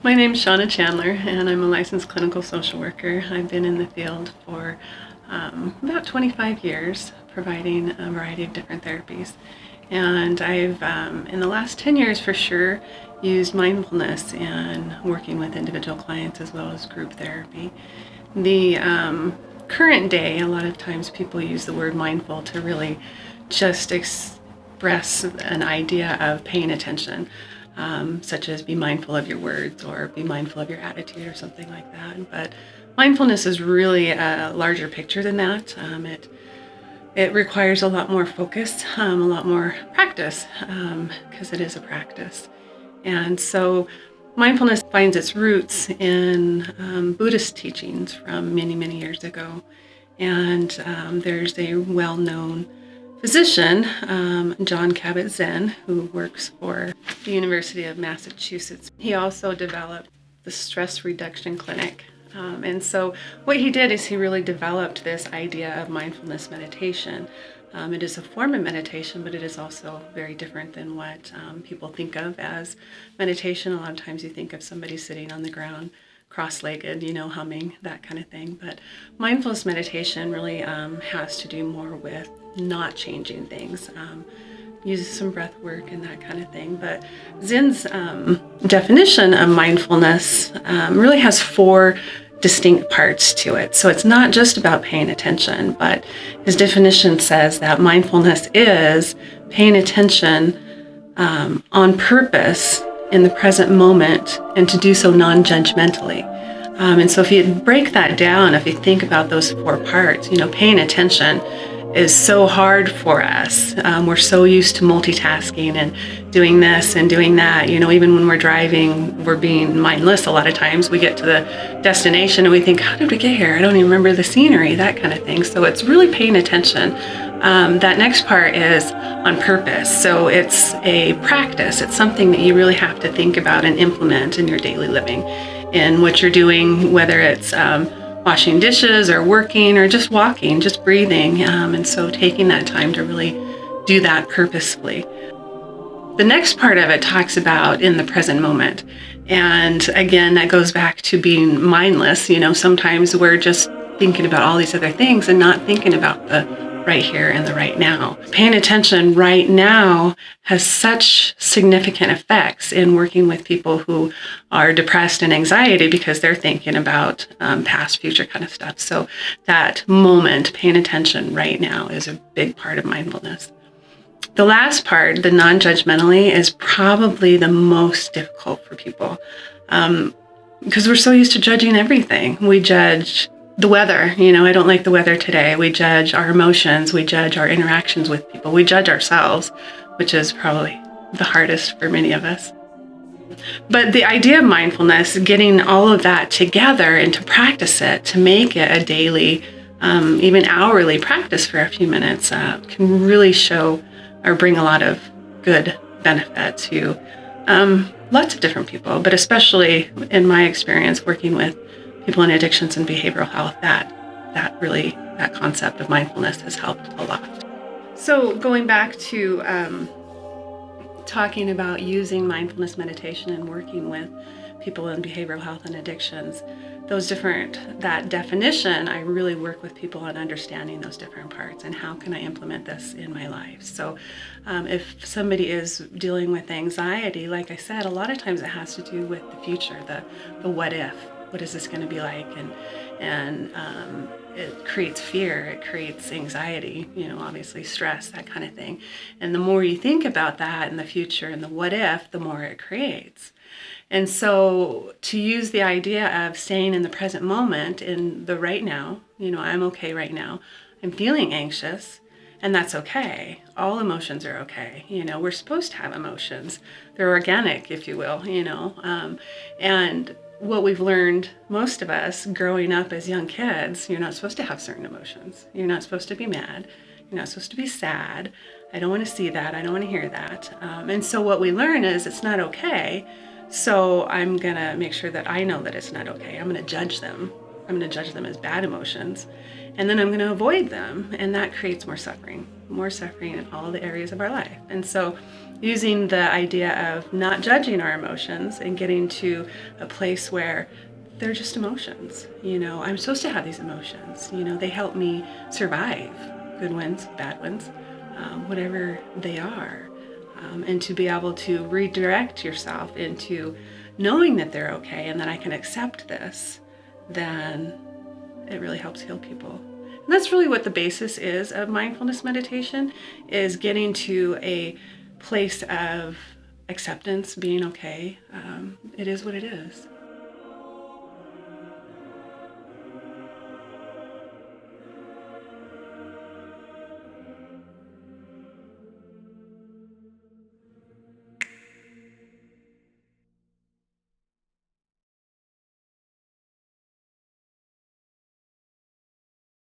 My name's Shawna Chandler, and I'm a licensed clinical social worker. I've been in the field for about 25 years, providing a variety of different therapies. And I've, in the last 10 years for sure, used mindfulness in working with individual clients as well as group therapy. The current day, a lot of times people use the word mindful to really just express an idea of paying attention. Such as be mindful of your words or be mindful of your attitude or something like that. But mindfulness is really a larger picture than that. It requires a lot more focus, a lot more practice, because it is a practice. And so mindfulness finds its roots in Buddhist teachings from many, many years ago. And there's a well-known physician, John Kabat-Zinn, who works for the University of Massachusetts. He also developed the stress reduction clinic. And so what he did is he really developed this idea of mindfulness meditation. It is a form of meditation, but it is also very different than what people think of as meditation. A lot of times you think of somebody sitting on the ground, cross-legged, humming, that kind of thing. But mindfulness meditation really has to do more with not changing things, uses some breath work and that kind of thing. But Zinn's definition of mindfulness really has four distinct parts to it. So it's not just about paying attention, but his definition says that mindfulness is paying attention on purpose in the present moment and to do so non-judgmentally. And so if you break that down, if you think about those four parts, paying attention is so hard for us. We're so used to multitasking and doing this and doing that. Even when we're driving, we're being mindless a lot of times. We get to the destination and we think, how did we get here? I don't even remember the scenery, that kind of thing. So it's really paying attention. That next part is on purpose. So it's a practice. It's something that you really have to think about and implement in your daily living, in what you're doing, whether it's washing dishes or working or just walking, just breathing. And so taking that time to really do that purposefully. The next part of it talks about in the present moment. And again, that goes back to being mindless. Sometimes we're just thinking about all these other things and not thinking about the right here and the right now. Paying attention right now has such significant effects in working with people who are depressed and anxiety because they're thinking about past, future kind of stuff. So that moment, paying attention right now, is a big part of mindfulness. The last part, the non-judgmentally, is probably the most difficult for people because we're so used to judging everything. We judge the weather, I don't like the weather today. We judge our emotions. We judge our interactions with people. We judge ourselves, which is probably the hardest for many of us. But the idea of mindfulness, getting all of that together and to practice it, to make it a daily, even hourly practice for a few minutes, can really show or bring a lot of good benefit to lots of different people, but especially in my experience working with people in addictions and behavioral health, that concept of mindfulness has helped a lot. So going back to talking about using mindfulness meditation and working with people in behavioral health and addictions, that definition, I really work with people on understanding those different parts and how can I implement this in my life. So if somebody is dealing with anxiety, like I said, a lot of times it has to do with the future, the what if. What is this going to be like? And it creates fear, it creates anxiety, obviously stress, that kind of thing. And the more you think about that in the future and the what if, the more it creates. And so to use the idea of staying in the present moment, in the right now, I'm okay right now. I'm feeling anxious, and that's okay. All emotions are okay. We're supposed to have emotions. They're organic, if you will, and what we've learned, most of us growing up as young kids, you're not supposed to have certain emotions. You're not supposed to be mad. You're not supposed to be sad. I don't want to see that. I don't want to hear that. And so what we learn is it's not okay. So I'm going to make sure that I know that it's not okay. I'm going to judge them. I'm going to judge them as bad emotions, and then I'm going to avoid them, and that creates more suffering in all the areas of our life. And so using the idea of not judging our emotions and getting to a place where they're just emotions. I'm supposed to have these emotions. They help me survive, good ones, bad ones, whatever they are. And to be able to redirect yourself into knowing that they're okay and that I can accept this, then it really helps heal people. And that's really what the basis is of mindfulness meditation, is getting to a place of acceptance, being okay. It is what it is.